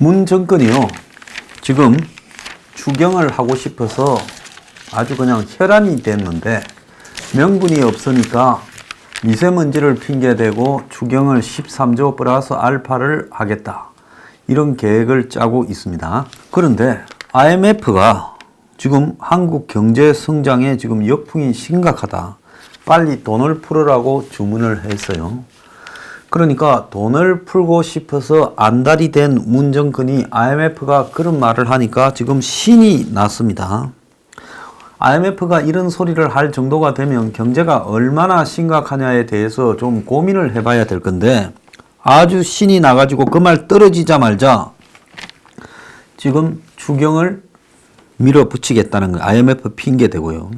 문 정권이요, 지금 추경을 하고 싶어서 아주 그냥 혈안이 됐는데 명분이 없으니까 미세먼지를 핑계대고 추경을 13조 플러스 알파를 하겠다, 이런 계획을 짜고 있습니다. 그런데 IMF가 지금 한국 경제 성장에 지금 역풍이 심각하다, 빨리 돈을 풀으라고 주문을 했어요. 그러니까 돈을 풀고 싶어서 안달이 된 문 정권이 IMF가 그런 말을 하니까 지금 신이 났습니다. IMF가 이런 소리를 할 정도가 되면 경제가 얼마나 심각하냐에 대해서 좀 고민을 해봐야 될 건데, 아주 신이 나가지고 그 말 떨어지자마자 지금 추경을 밀어붙이겠다는 거, IMF 핑계 대고요.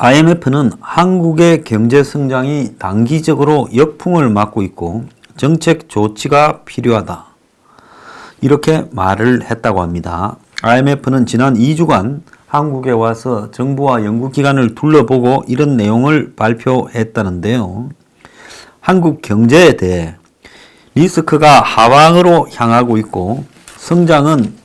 IMF는 한국의 경제 성장이 단기적으로 역풍을 맞고 있고 정책 조치가 필요하다, 이렇게 말을 했다고 합니다. IMF는 지난 2주간 한국에 와서 정부와 연구기관을 둘러보고 이런 내용을 발표했다는데요. 한국 경제에 대해 리스크가 하방으로 향하고 있고 성장은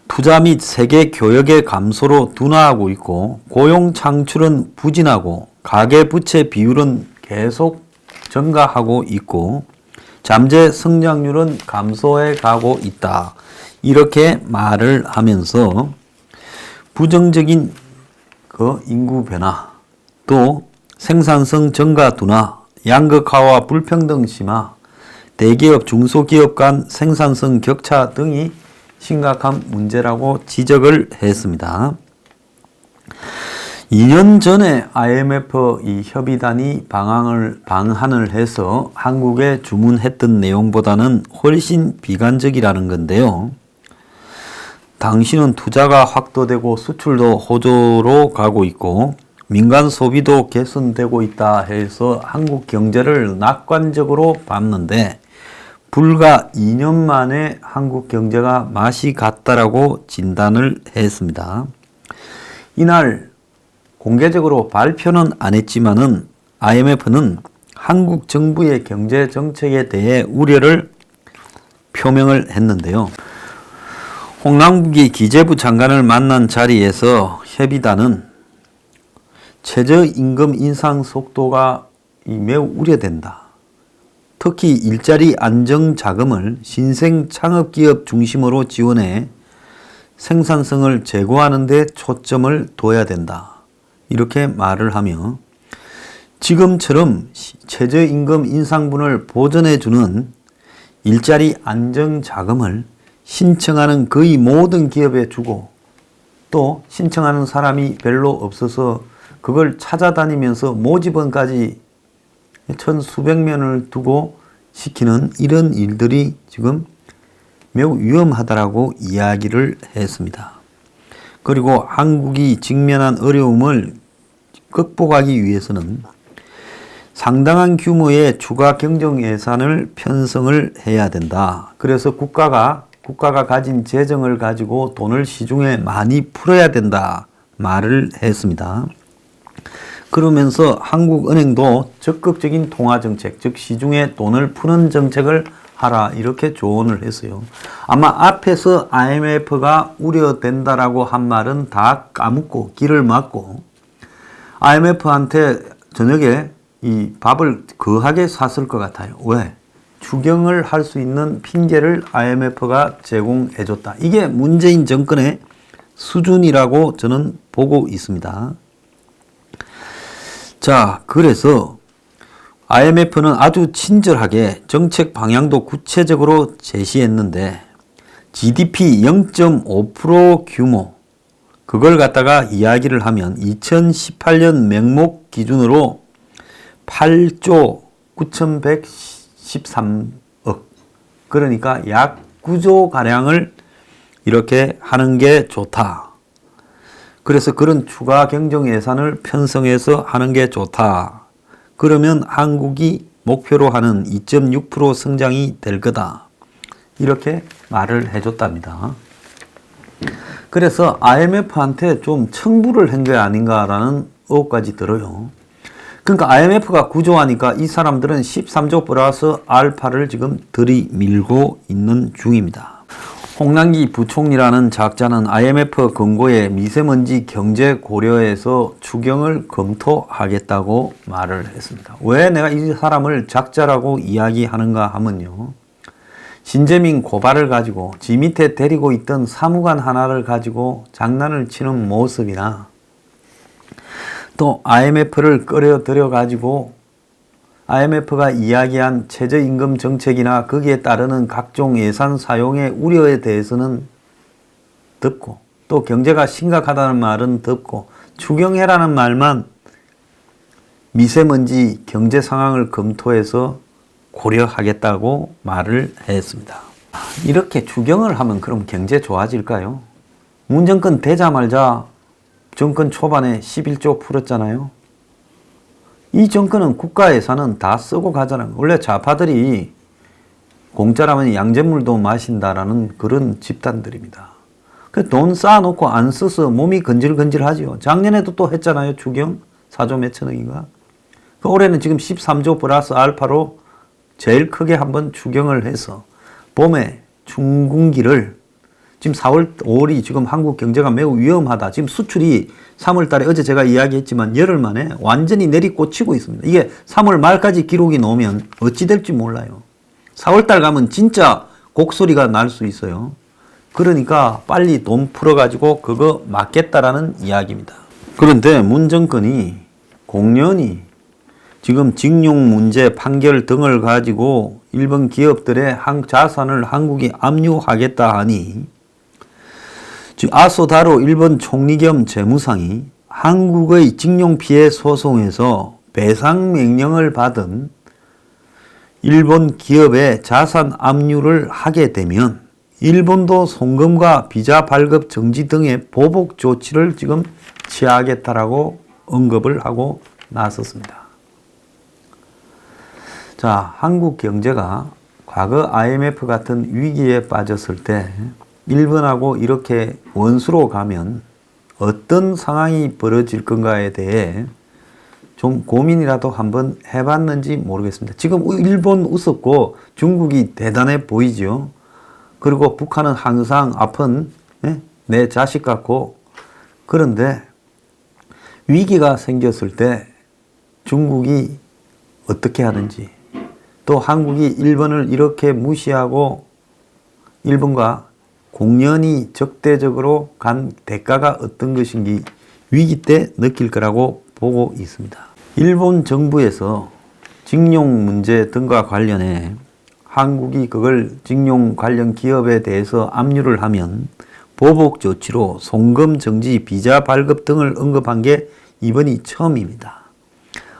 투자 및 세계 교역의 감소로 둔화하고 있고 고용 창출은 부진하고 가계부채 비율은 계속 증가하고 있고 잠재 성장률은 감소해 가고 있다, 이렇게 말을 하면서 부정적인 인구 변화, 또 생산성 증가 둔화, 양극화와 불평등 심화, 대기업 중소기업 간 생산성 격차 등이 심각한 문제라고 지적을 했습니다. 2년 전에 IMF 이 협의단이 방한을 해서 한국에 주문했던 내용보다는 훨씬 비관적이라는 건데요. 당시는 투자가 확대되고 수출도 호조로 가고 있고 민간 소비도 개선되고 있다 해서 한국 경제를 낙관적으로 봤는데 불과 2년 만에 한국 경제가 맛이 갔다라고 진단을 했습니다. 이날 공개적으로 발표는 안 했지만은 IMF는 한국 정부의 경제 정책에 대해 우려를 표명을 했는데요. 홍남기 기재부 장관을 만난 자리에서 협의단은 최저임금 인상 속도가 매우 우려된다, 특히 일자리 안정 자금을 신생 창업기업 중심으로 지원해 생산성을 제고하는 데 초점을 둬야 된다, 이렇게 말을 하며 지금처럼 최저임금 인상분을 보전해주는 일자리 안정 자금을 신청하는 거의 모든 기업에 주고 또 신청하는 사람이 별로 없어서 그걸 찾아다니면서 모집원까지 천수백 명을 두고 시키는 이런 일들이 지금 매우 위험하다라고 이야기를 했습니다. 그리고 한국이 직면한 어려움을 극복하기 위해서는 상당한 규모의 추가 경정 예산을 편성을 해야 된다. 그래서 국가가 가진 재정을 가지고 돈을 시중에 많이 풀어야 된다 말을 했습니다. 그러면서 한국은행도 적극적인 통화정책, 즉 시중에 돈을 푸는 정책을 하라, 이렇게 조언을 했어요. 아마 앞에서 IMF가 우려된다라고 한 말은 다 까먹고 길을 막고 IMF한테 저녁에 이 밥을 거하게 샀을 것 같아요. 왜? 추경을 할 수 있는 핑계를 IMF가 제공해줬다. 이게 문재인 정권의 수준이라고 저는 보고 있습니다. 자, 그래서 IMF는 아주 친절하게 정책 방향도 구체적으로 제시했는데 GDP 0.5% 규모, 그걸 갖다가 이야기를 하면 2018년 명목 기준으로 8조 9,113억, 그러니까 약 9조 가량을 이렇게 하는 게 좋다. 그래서 그런 추가 경정 예산을 편성해서 하는 게 좋다. 그러면 한국이 목표로 하는 2.6% 성장이 될 거다, 이렇게 말을 해줬답니다. 그래서 IMF한테 좀 청부를 한 게 아닌가라는 의혹까지 들어요. 그러니까 IMF가 구조하니까 이 사람들은 13조 플러스 알파를 지금 들이밀고 있는 중입니다. 홍남기 부총리라는 작자는 IMF 권고에 미세먼지 경제 고려해서 추경을 검토하겠다고 말을 했습니다. 왜 내가 이 사람을 작자라고 이야기하는가 하면요. 신재민 고발을 가지고 지 밑에 데리고 있던 사무관 하나를 가지고 장난을 치는 모습이나 또 IMF를 끌어들여 가지고 IMF가 이야기한 최저임금 정책이나 거기에 따르는 각종 예산 사용의 우려에 대해서는 듣고 또 경제가 심각하다는 말은 듣고 추경해라는 말만 미세먼지 경제 상황을 검토해서 고려하겠다고 말을 했습니다. 이렇게 추경을 하면 그럼 경제 좋아질까요? 문 정권 되자마자 정권 초반에 11조 풀었잖아요. 이 정권은 국가 예산은 다 쓰고 가잖아요. 원래 좌파들이 공짜라면 양잿물도 마신다라는 그런 집단들입니다. 돈 쌓아놓고 안 써서 몸이 건질건질하죠. 작년에도 또 했잖아요. 추경 4조 몇천억인가. 올해는 지금 13조 플러스 알파로 제일 크게 한번 추경을 해서 봄에 춘군기를 지금 4월, 5월이 지금 한국 경제가 매우 위험하다. 지금 수출이 3월 달에 어제 제가 이야기했지만 열흘 만에 완전히 내리꽂히고 있습니다. 이게 3월 말까지 기록이 나오면 어찌 될지 몰라요. 4월 달 가면 진짜 곡소리가 날 수 있어요. 그러니까 빨리 돈 풀어가지고 그거 막겠다라는 이야기입니다. 그런데 문 정권이 공연히 지금 징용 문제 판결 등을 가지고 일본 기업들의 자산을 한국이 압류하겠다 하니 아소다로 일본 총리 겸 재무상이 한국의 징용 피해 소송에서 배상 명령을 받은 일본 기업의 자산 압류를 하게 되면 일본도 송금과 비자 발급 정지 등의 보복 조치를 지금 취하겠다라고 언급을 하고 나섰습니다. 자, 한국 경제가 과거 IMF 같은 위기에 빠졌을 때 일본하고 이렇게 원수로 가면 어떤 상황이 벌어질 건가에 대해 좀 고민이라도 한번 해봤는지 모르겠습니다. 지금 일본 우습고 중국이 대단해 보이죠. 그리고 북한은 항상 아픈 내 자식 같고, 그런데 위기가 생겼을 때 중국이 어떻게 하는지, 또 한국이 일본을 이렇게 무시하고 일본과 공연히 적대적으로 간 대가가 어떤 것인지 위기 때 느낄 거라고 보고 있습니다. 일본 정부에서 징용 문제 등과 관련해 한국이 그걸 징용 관련 기업에 대해서 압류를 하면 보복 조치로 송금 정지, 비자 발급 등을 언급한 게 이번이 처음입니다.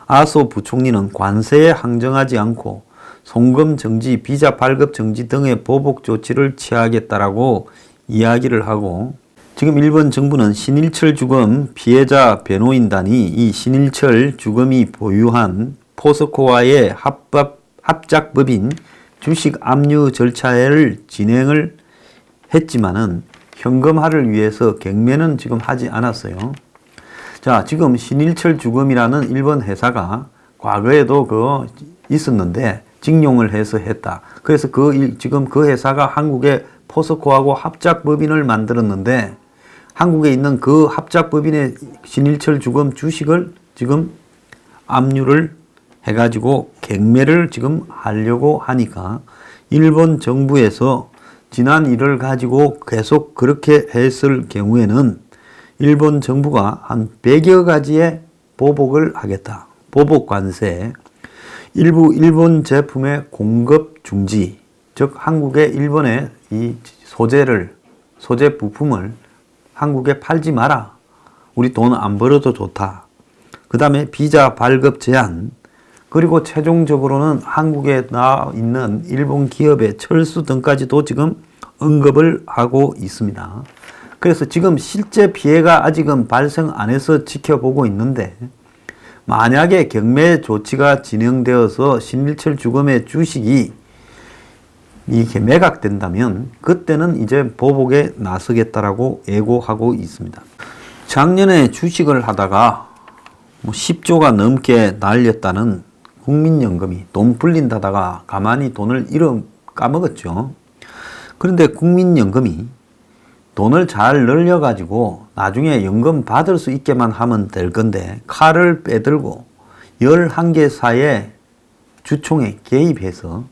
아소 부총리는 관세에 항정하지 않고 송금 정지, 비자 발급 정지 등의 보복 조치를 취하겠다라고 이야기를 하고, 지금 일본 정부는 신일철 주검 피해자 변호인단이 이 신일철 주검이 보유한 포스코와의 합작법인 주식 압류 절차를 진행을 했지만은 현금화를 위해서 경매는 지금 하지 않았어요. 자, 지금 신일철 주검이라는 일본 회사가 과거에도 그거 있었는데 징용을 해서 했다. 그래서 지금 그 회사가 한국의 포스코하고 합작법인을 만들었는데 한국에 있는 그 합작법인의 신일철 주검 주식을 지금 압류를 해가지고 경매를 지금 하려고 하니까 일본 정부에서 지난 일을 가지고 계속 그렇게 했을 경우에는 일본 정부가 한 100여 가지의 보복을 하겠다. 보복 관세, 일부 일본 제품의 공급 중지, 즉 한국의 일본의 이 소재 부품을 한국에 팔지 마라. 우리 돈 안 벌어도 좋다. 그 다음에 비자 발급 제한, 그리고 최종적으로는 한국에 나와 있는 일본 기업의 철수 등까지도 지금 언급을 하고 있습니다. 그래서 지금 실제 피해가 아직은 발생 안 해서 지켜보고 있는데, 만약에 경매 조치가 진행되어서 신일철 주검의 주식이 이렇게 매각된다면 그때는 이제 보복에 나서겠다라고 예고하고 있습니다. 작년에 주식을 하다가 뭐 10조가 넘게 날렸다는 국민연금이 돈 불린다다가 가만히 돈을 까먹었죠. 그런데 국민연금이 돈을 잘 늘려가지고 나중에 연금 받을 수 있게만 하면 될 건데 칼을 빼들고 11개사의 주총에 개입해서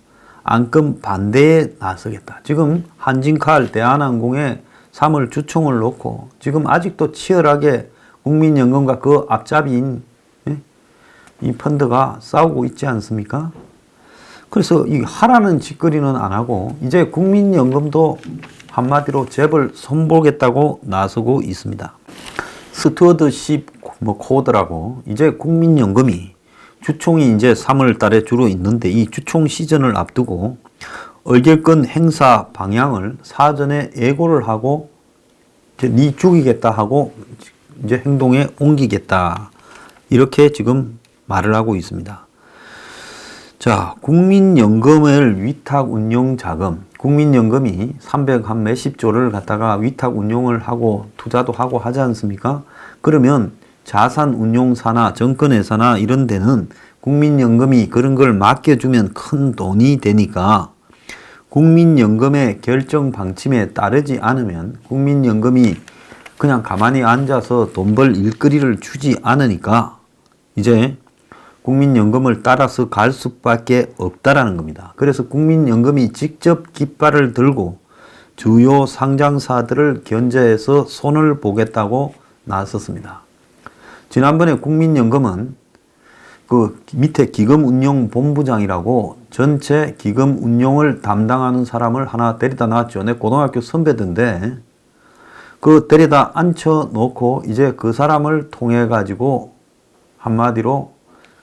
안건 반대에 나서겠다. 지금 한진칼, 대한항공에 3월 주총을 놓고 지금 아직도 치열하게 국민연금과 그 앞잡이인 이 펀드가 싸우고 있지 않습니까? 그래서 이 하라는 짓거리는 안 하고 이제 국민연금도 한마디로 재벌 손보겠다고 나서고 있습니다. 스튜어드십 코드라고 이제 국민연금이 주총이 이제 3월 달에 주로 있는데 이 주총 시즌을 앞두고 의결권 행사 방향을 사전에 예고를 하고 이제 니 죽이겠다 하고 이제 행동에 옮기겠다 이렇게 지금 말을 하고 있습니다. 자, 국민연금을 위탁 운용 자금, 국민연금이 300 몇십 조를 갖다가 위탁 운용을 하고 투자도 하고 하지 않습니까? 그러면 자산운용사나 정권회사나 이런 데는 국민연금이 그런 걸 맡겨주면 큰 돈이 되니까 국민연금의 결정 방침에 따르지 않으면 국민연금이 그냥 가만히 앉아서 돈 벌 일거리를 주지 않으니까 이제 국민연금을 따라서 갈 수밖에 없다라는 겁니다. 그래서 국민연금이 직접 깃발을 들고 주요 상장사들을 견제해서 손을 보겠다고 나섰습니다. 지난번에 국민연금은 그 밑에 기금운용본부장이라고 전체 기금운용을 담당하는 사람을 하나 데려다 놨죠. 내 고등학교 선배던데 그 데려다 앉혀놓고 이제 그 사람을 통해 가지고 한마디로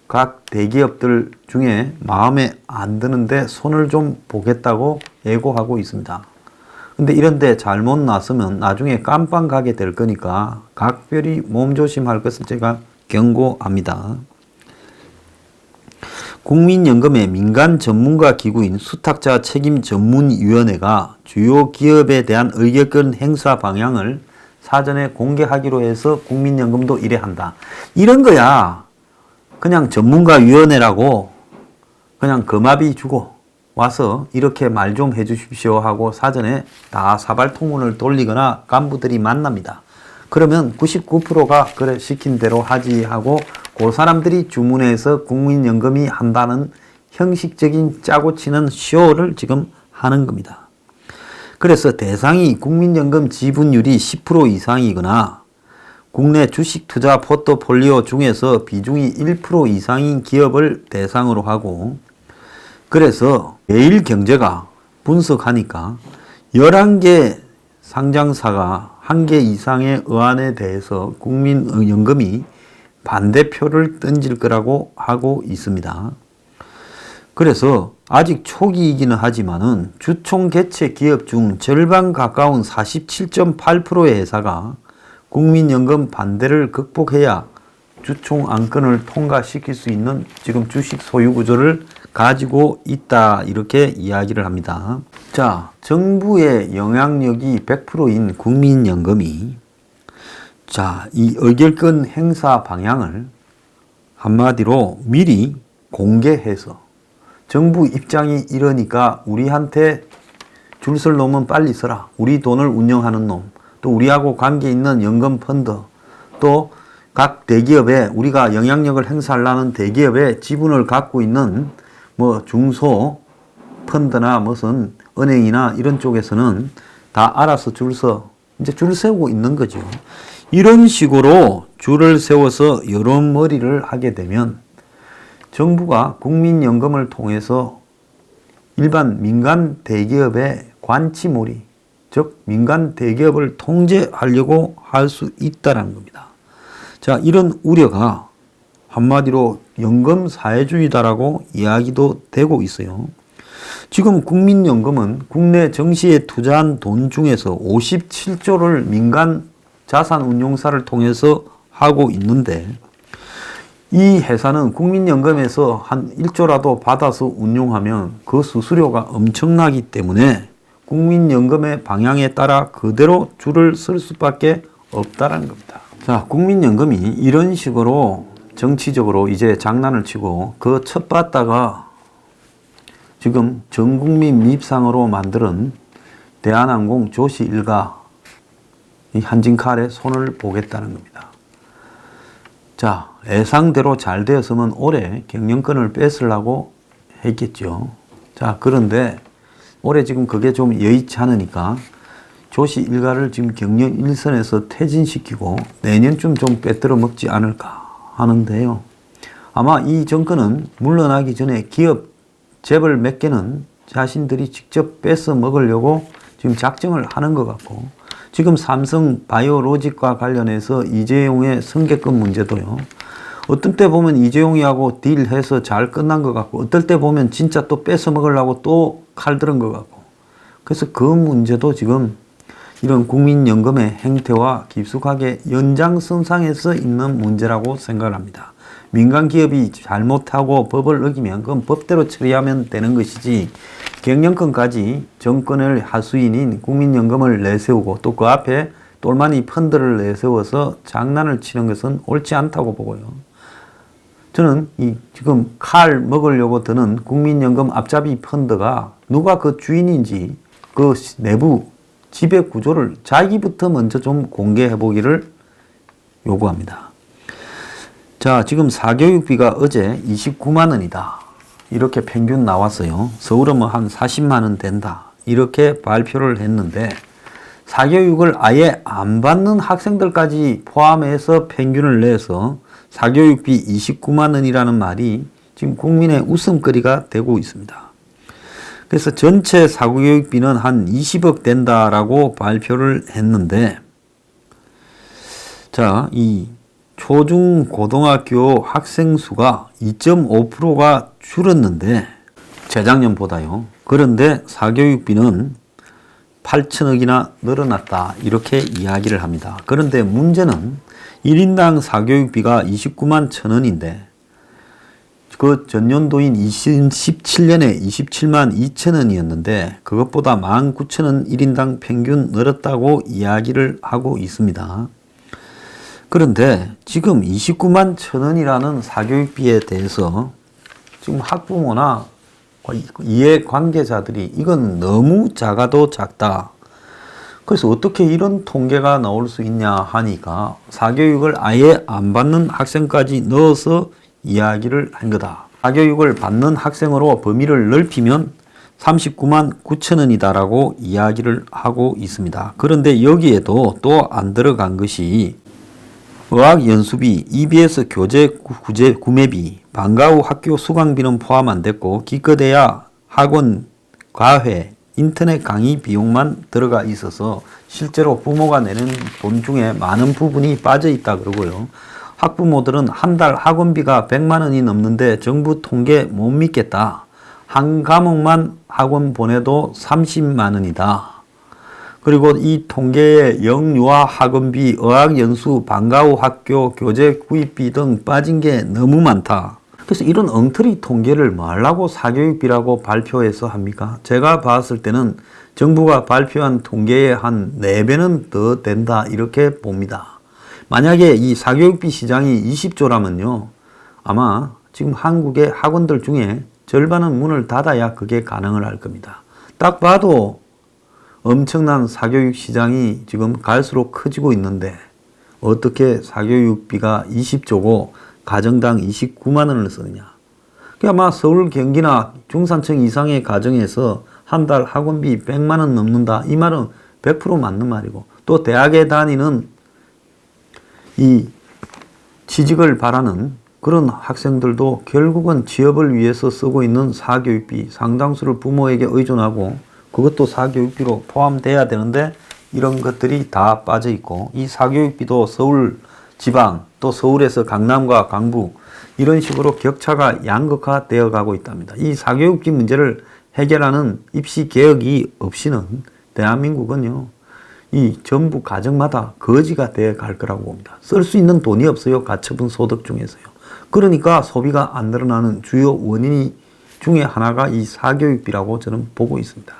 각 대기업들 중에 마음에 안 드는데 손을 좀 보겠다고 예고하고 있습니다. 근데 이런데 잘못 나서면 나중에 깜빵 가게 될 거니까 각별히 몸조심할 것을 제가 경고합니다. 국민연금의 민간 전문가 기구인 수탁자 책임전문위원회가 주요 기업에 대한 의결권 행사 방향을 사전에 공개하기로 해서 국민연금도 이래 한다. 이런 거야. 그냥 전문가위원회라고 그냥 거마비 주고 와서 이렇게 말 좀 해주십시오 하고 사전에 다 사발통문을 돌리거나 간부들이 만납니다. 그러면 99%가 그래 시킨 대로 하지 하고 그 사람들이 주문해서 국민연금이 한다는 형식적인 짜고 치는 쇼를 지금 하는 겁니다. 그래서 대상이 국민연금 지분율이 10% 이상이거나 국내 주식 투자 포트폴리오 중에서 비중이 1% 이상인 기업을 대상으로 하고 그래서 매일경제가 분석하니까 11개 상장사가 1개 이상의 의안에 대해서 국민연금이 반대표를 던질 거라고 하고 있습니다. 그래서 아직 초기이기는 하지만은 주총 개최 기업 중 절반 가까운 47.8%의 회사가 국민연금 반대를 극복해야 주총 안건을 통과시킬 수 있는 지금 주식 소유 구조를 가지고 있다 이렇게 이야기를 합니다. 자, 정부의 영향력이 100%인 국민연금이 자, 이 의결권 행사 방향을 한마디로 미리 공개해서 정부 입장이 이러니까 우리한테 줄 설 놈은 빨리 서라. 우리 돈을 운영하는 놈, 또 우리하고 관계 있는 연금펀드, 또 각 대기업에 우리가 영향력을 행사하려는 대기업의 지분을 갖고 있는 뭐 중소 펀드나 무슨 은행이나 이런 쪽에서는 다 알아서 이제 줄 세우고 있는 거죠. 이런 식으로 줄을 세워서 여론머리를 하게 되면 정부가 국민연금을 통해서 일반 민간 대기업의 관치몰이, 즉 민간 대기업을 통제하려고 할 수 있다는 겁니다. 자, 이런 우려가 한마디로 연금 사회주의다라고 이야기도 되고 있어요. 지금 국민연금은 국내 정시에 투자한 돈 중에서 57조를 민간 자산운용사를 통해서 하고 있는데 이 회사는 국민연금에서 한 1조라도 받아서 운용하면 그 수수료가 엄청나기 때문에 국민연금의 방향에 따라 그대로 줄을 쓸 수밖에 없다는 겁니다. 자, 국민연금이 이런 식으로 정치적으로 이제 장난을 치고 그 첫 봤다가 지금 전국민 밉상으로 만드는 대한항공 조씨 일가 이 한진칼에 손을 보겠다는 겁니다. 자, 예상대로 잘 되었으면 올해 경영권을 뺏으려고 했겠죠. 자, 그런데 올해 지금 그게 좀 여의치 않으니까 조씨 일가를 지금 경영 일선에서 퇴진시키고 내년쯤 좀 빼들어 먹지 않을까 하는데요. 아마 이 정권은 물러나기 전에 기업 재벌 몇 개는 자신들이 직접 뺏어 먹으려고 지금 작정을 하는 것 같고, 지금 삼성 바이오로직과 관련해서 이재용의 승계권 문제도요. 어떤 때 보면 이재용이하고 딜해서 잘 끝난 것 같고, 어떨 때 보면 진짜 또 뺏어 먹으려고 또 칼 들은 것 같고, 그래서 그 문제도 지금 이런 국민연금의 행태와 깊숙하게 연장선상에서 있는 문제라고 생각을 합니다. 민간 기업이 잘못하고 법을 어기면 그건 법대로 처리하면 되는 것이지, 경영권까지 정권의 하수인인 국민연금을 내세우고 또 그 앞에 똘마니 펀드를 내세워서 장난을 치는 것은 옳지 않다고 보고요. 저는 이 지금 칼 먹으려고 드는 국민연금 앞잡이 펀드가 누가 그 주인인지 그 내부 지배 구조를 자기부터 먼저 좀 공개해 보기를 요구합니다. 자, 지금 사교육비가 어제 29만 원이다. 이렇게 평균 나왔어요. 서울은 뭐 한 40만 원 된다. 이렇게 발표를 했는데, 사교육을 아예 안 받는 학생들까지 포함해서 평균을 내서 사교육비 29만 원이라는 말이 지금 국민의 웃음거리가 되고 있습니다. 그래서 전체 사교육비는 한 20억 된다라고 발표를 했는데, 자, 이 초중 고등학교 학생 수가 2.5%가 줄었는데, 재작년보다요. 그런데 사교육비는 8천억이나 늘어났다. 이렇게 이야기를 합니다. 그런데 문제는 1인당 사교육비가 29만 천 원인데, 그 전년도인 2017년에 27만 2천 원이었는데 그것보다 19,000원 1인당 평균 늘었다고 이야기를 하고 있습니다. 그런데 지금 29만 천 원이라는 사교육비에 대해서 지금 학부모나 이해관계자들이 이건 너무 작아도 작다. 그래서 어떻게 이런 통계가 나올 수 있냐 하니까 사교육을 아예 안 받는 학생까지 넣어서 이야기를 한 거다. 사교육을 받는 학생으로 범위를 넓히면 39만 9천 원이다라고 이야기를 하고 있습니다. 그런데 여기에도 또 안 들어간 것이 어학연수비, EBS 교재 구매비, 방과 후 학교 수강비는 포함 안 됐고 기껏해야 학원, 과외, 인터넷 강의 비용만 들어가 있어서 실제로 부모가 내는 돈 중에 많은 부분이 빠져 있다 그러고요. 학부모들은 한 달 학원비가 100만 원이 넘는데 정부 통계 못 믿겠다. 한 과목만 학원 보내도 30만 원이다. 그리고 이 통계에 영유아 학원비, 어학연수, 방과 후 학교, 교재 구입비 등 빠진 게 너무 많다. 그래서 이런 엉터리 통계를 뭐 하려고 사교육비라고 발표해서 합니까? 제가 봤을 때는 정부가 발표한 통계의 한 4배는 더 된다 이렇게 봅니다. 만약에 이 사교육비 시장이 20조라면요. 아마 지금 한국의 학원들 중에 절반은 문을 닫아야 그게 가능을 할 겁니다. 딱 봐도 엄청난 사교육 시장이 지금 갈수록 커지고 있는데 어떻게 사교육비가 20조고 가정당 29만 원을 쓰느냐. 아마 서울 경기나 중산층 이상의 가정에서 한 달 학원비 100만 원 넘는다. 이 말은 100% 맞는 말이고, 또 대학에 다니는 이 취직을 바라는 그런 학생들도 결국은 취업을 위해서 쓰고 있는 사교육비 상당수를 부모에게 의존하고 그것도 사교육비로 포함돼야 되는데 이런 것들이 다 빠져 있고, 이 사교육비도 서울 지방 또 서울에서 강남과 강북 이런 식으로 격차가 양극화되어 가고 있답니다. 이 사교육비 문제를 해결하는 입시 개혁이 없이는 대한민국은요, 이 전부 가정마다 거지가 되어 갈 거라고 봅니다. 쓸 수 있는 돈이 없어요. 가처분 소득 중에서요. 그러니까 소비가 안 늘어나는 주요 원인이 중에 하나가 이 사교육비라고 저는 보고 있습니다.